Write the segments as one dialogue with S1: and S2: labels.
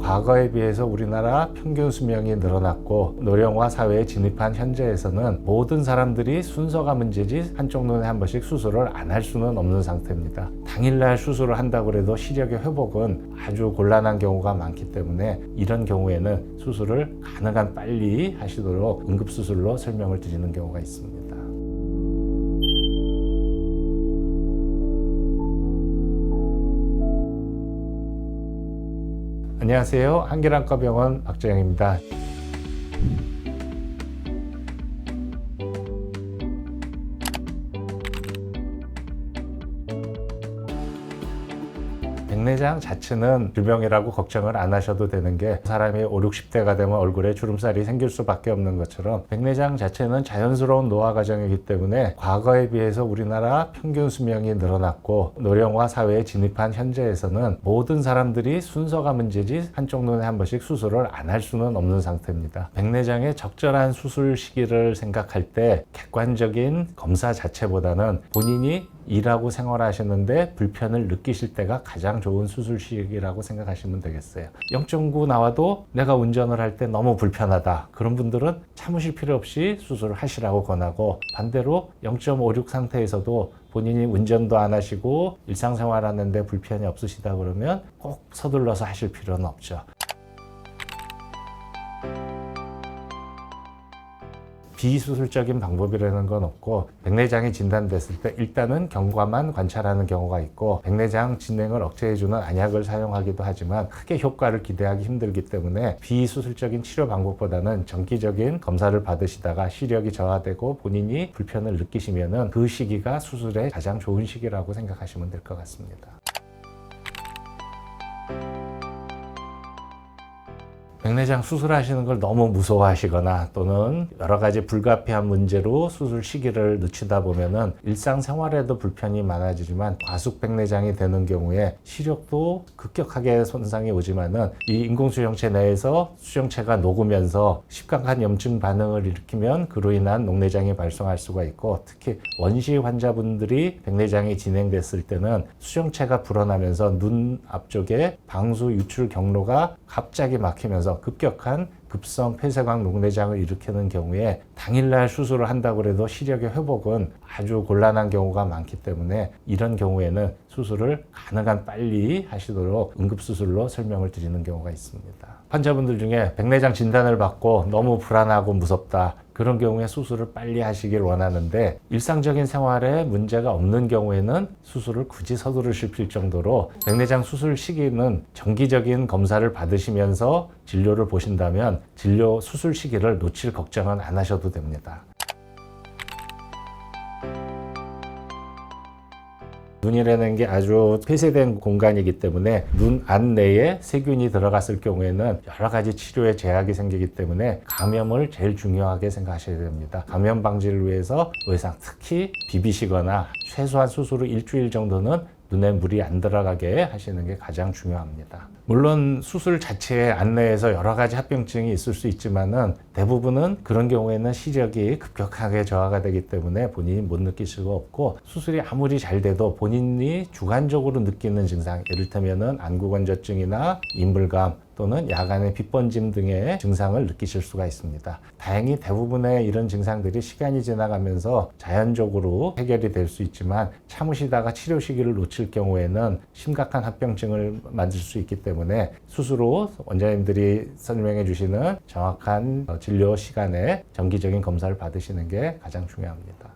S1: 과거에 비해서 우리나라 평균 수명이 늘어났고 노령화 사회에 진입한 현재에서는 모든 사람들이 순서가 문제지 한쪽 눈에 한 번씩 수술을 안 할 수는 없는 상태입니다. 당일날 수술을 한다고 해도 시력의 회복은 아주 곤란한 경우가 많기 때문에 이런 경우에는 수술을 가능한 빨리 하시도록 응급수술로 설명을 드리는 경우가 있습니다. 안녕하세요. 한길안과병원 박재영입니다. 백내장 자체는 질병이라고 걱정을 안 하셔도 되는 게 사람이 5, 60대가 되면 얼굴에 주름살이 생길 수밖에 없는 것처럼 백내장 자체는 자연스러운 노화 과정이기 때문에 과거에 비해서 우리나라 평균 수명이 늘어났고 노령화 사회에 진입한 현재에서는 모든 사람들이 순서가 문제지 한쪽 눈에 한 번씩 수술을 안 할 수는 없는 상태입니다. 백내장의 적절한 수술 시기를 생각할 때 객관적인 검사 자체보다는 본인이 일하고 생활하시는데 불편을 느끼실 때가 가장 좋은 수술 시기라고 생각하시면 되겠어요. 0.9 나와도 내가 운전을 할 때 너무 불편하다. 그런 분들은 참으실 필요 없이 수술을 하시라고 권하고, 반대로 0.56 상태에서도 본인이 운전도 안 하시고 일상생활 하는데 불편이 없으시다 그러면 꼭 서둘러서 하실 필요는 없죠. 비수술적인 방법이라는 건 없고, 백내장이 진단됐을 때 일단은 경과만 관찰하는 경우가 있고, 백내장 진행을 억제해주는 안약을 사용하기도 하지만 크게 효과를 기대하기 힘들기 때문에 비수술적인 치료 방법보다는 정기적인 검사를 받으시다가 시력이 저하되고 본인이 불편을 느끼시면은 그 시기가 수술의 가장 좋은 시기라고 생각하시면 될 것 같습니다. 백내장 수술하시는 걸 너무 무서워하시거나 또는 여러 가지 불가피한 문제로 수술 시기를 늦추다 보면은 일상생활에도 불편이 많아지지만 과숙 백내장이 되는 경우에 시력도 급격하게 손상이 오지만은 이 인공수정체 내에서 수정체가 녹으면서 십각한 염증 반응을 일으키면 그로 인한 녹내장이 발생할 수가 있고, 특히 원시 환자분들이 백내장이 진행됐을 때는 수정체가 불어나면서 눈 앞쪽에 방수 유출 경로가 갑자기 막히면서 급격한 급성 폐쇄광 녹내장을 일으키는 경우에 당일날 수술을 한다고 해도 시력의 회복은 아주 곤란한 경우가 많기 때문에 이런 경우에는 수술을 가능한 빨리 하시도록 응급수술로 설명을 드리는 경우가 있습니다. 환자분들 중에 백내장 진단을 받고 너무 불안하고 무섭다, 그런 경우에 수술을 빨리 하시길 원하는데 일상적인 생활에 문제가 없는 경우에는 수술을 굳이 서두르실 필 정도로 백내장 수술 시기는 정기적인 검사를 받으시면서 진료를 보신다면 진료 수술 시기를 놓칠 걱정은 안 하셔도 됩니다. 눈이라는 게 아주 폐쇄된 공간이기 때문에 눈 안내에 세균이 들어갔을 경우에는 여러 가지 치료에 제약이 생기기 때문에 감염을 제일 중요하게 생각하셔야 됩니다. 감염 방지를 위해서 의상 특히 비비시거나 최소한 수술 후 일주일 정도는 눈에 물이 안 들어가게 하시는 게 가장 중요합니다. 물론 수술 자체의 안내에서 여러 가지 합병증이 있을 수 있지만은 대부분은 그런 경우에는 시력이 급격하게 저하가 되기 때문에 본인이 못 느낄 수가 없고, 수술이 아무리 잘 돼도 본인이 주관적으로 느끼는 증상, 이를테면은 안구건조증이나 인물감 또는 야간의 빗번짐 등의 증상을 느끼실 수가 있습니다. 다행히 대부분의 이런 증상들이 시간이 지나가면서 자연적으로 해결이 될 수 있지만 참으시다가 치료 시기를 놓칠 경우에는 심각한 합병증을 만들 수 있기 때문에 수술 후 원장님들이 설명해 주시는 정확한 진료 시간에 정기적인 검사를 받으시는 게 가장 중요합니다.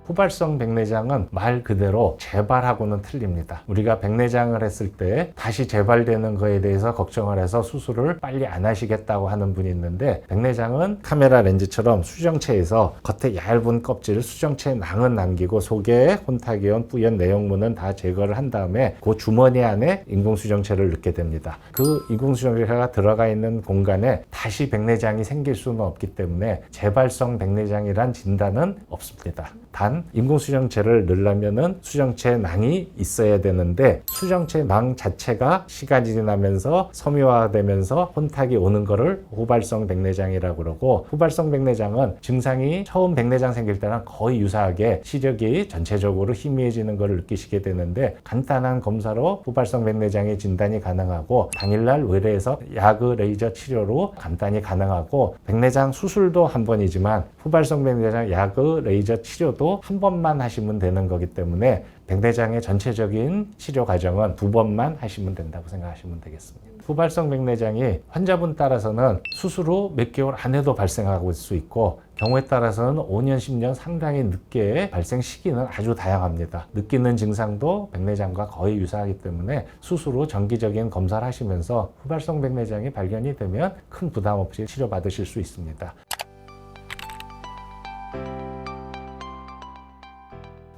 S1: 후발성 백내장은 말 그대로 재발하고는 틀립니다. 우리가 백내장을 했을 때 다시 재발되는 거에 대해서 걱정을 해서 수술을 빨리 안 하시겠다고 하는 분이 있는데, 백내장은 카메라 렌즈처럼 수정체에서 겉에 얇은 껍질, 수정체 낭은 남기고 속에 혼탁이온 뿌연 내용물은 다 제거를 한 다음에 그 주머니 안에 인공수정체를 넣게 됩니다. 그 인공수정체가 들어가 있는 공간에 다시 백내장이 생길 수는 없기 때문에 재발성 백내장이란 진단은 없습니다. 단 단 인공수정체를 넣으려면은 수정체 낭이 있어야 되는데 수정체 낭 자체가 시간이 지나면서 섬유화되면서 혼탁이 오는 거를 후발성 백내장이라고 그러고, 후발성 백내장은 증상이 처음 백내장 생길 때랑 거의 유사하게 시력이 전체적으로 희미해지는 것을 느끼시게 되는데, 간단한 검사로 후발성 백내장의 진단이 가능하고 당일날 의뢰해서 야그 레이저 치료로 간단히 가능하고, 백내장 수술도 한 번이지만 후발성 백내장 야그 레이저 치료도 한 번만 하시면 되는 거기 때문에 백내장의 전체적인 치료 과정은 2번만 하시면 된다고 생각하시면 되겠습니다. 후발성 백내장이 환자분 따라서는 수술 후 몇 개월 안에도 발생하고 있을 수 있고, 경우에 따라서는 5년, 10년 상당히 늦게 발생 시기는 아주 다양합니다. 느끼는 증상도 백내장과 거의 유사하기 때문에 수술 후 정기적인 검사를 하시면서 후발성 백내장이 발견이 되면 큰 부담 없이 치료받으실 수 있습니다.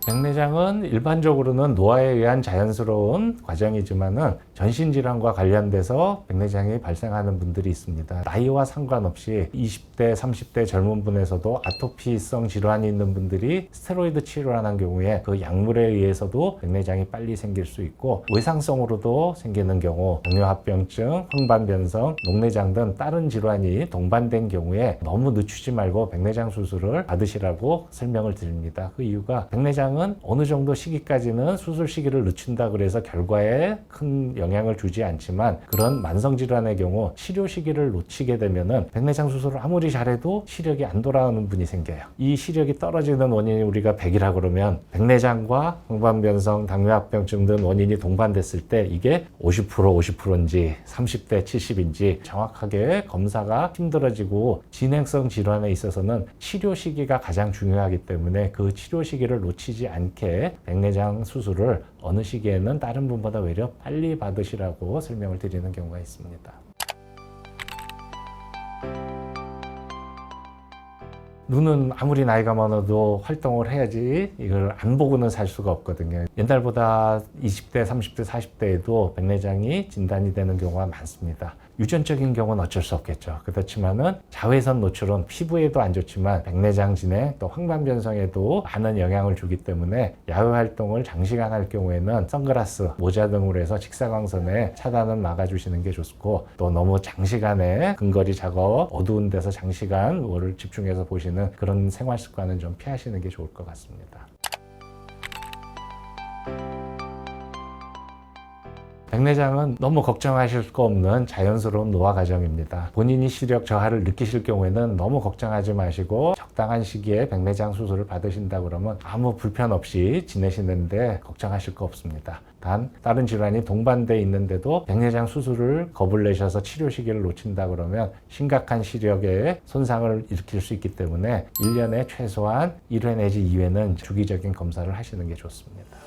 S1: 백내장은 일반적으로는 노화에 의한 자연스러운 과정이지만은 전신질환과 관련돼서 백내장이 발생하는 분들이 있습니다. 나이와 상관없이 20대, 30대 젊은 분에서도 아토피성 질환이 있는 분들이 스테로이드 치료를 하는 경우에 그 약물에 의해서도 백내장이 빨리 생길 수 있고, 외상성으로도 생기는 경우, 당뇨합병증, 황반변성, 녹내장 등 다른 질환이 동반된 경우에 너무 늦추지 말고 백내장 수술을 받으시라고 설명을 드립니다. 그 이유가 백내장은 어느 정도 시기까지는 수술 시기를 늦춘다 그래서 결과에 큰 영향을 주지 않지만, 그런 만성질환의 경우 치료 시기를 놓치게 되면은 백내장 수술을 아무리 잘해도 시력이 안 돌아오는 분이 생겨요. 이 시력이 떨어지는 원인이 우리가 100이라 그러면 백내장과 황반변성, 당뇨합병증 등 원인이 동반됐을 때 이게 50%, 50%인지 30대 70인지 정확하게 검사가 힘들어지고, 진행성 질환에 있어서는 치료 시기가 가장 중요하기 때문에 그 치료 시기를 놓치지 않게 백내장 수술을 어느 시기에는 다른 분보다 오히려 빨리 받으시라고 설명을 드리는 경우가 있습니다. 눈은 아무리 나이가 많아도 활동을 해야지 이걸 안 보고는 살 수가 없거든요. 옛날보다 20대, 30대, 40대에도 백내장이 진단이 되는 경우가 많습니다. 유전적인 경우는 어쩔 수 없겠죠. 그렇지만은 자외선 노출은 피부에도 안 좋지만 백내장 진행 또 황반변성에도 많은 영향을 주기 때문에 야외 활동을 장시간 할 경우에는 선글라스, 모자 등으로 해서 직사광선에 차단은 막아주시는 게 좋고, 또 너무 장시간에 근거리 작업, 어두운 데서 장시간 뭐를 집중해서 보시는 그런 생활 습관은 좀 피하시는 게 좋을 것 같습니다. 백내장은 너무 걱정하실 거 없는 자연스러운 노화 과정입니다. 본인이 시력 저하를 느끼실 경우에는 너무 걱정하지 마시고 적당한 시기에 백내장 수술을 받으신다 그러면 아무 불편 없이 지내시는데 걱정하실 거 없습니다. 단 다른 질환이 동반돼 있는데도 백내장 수술을 겁을 내셔서 치료 시기를 놓친다 그러면 심각한 시력에 손상을 일으킬 수 있기 때문에 1년에 최소한 1회 내지 2회는 주기적인 검사를 하시는 게 좋습니다.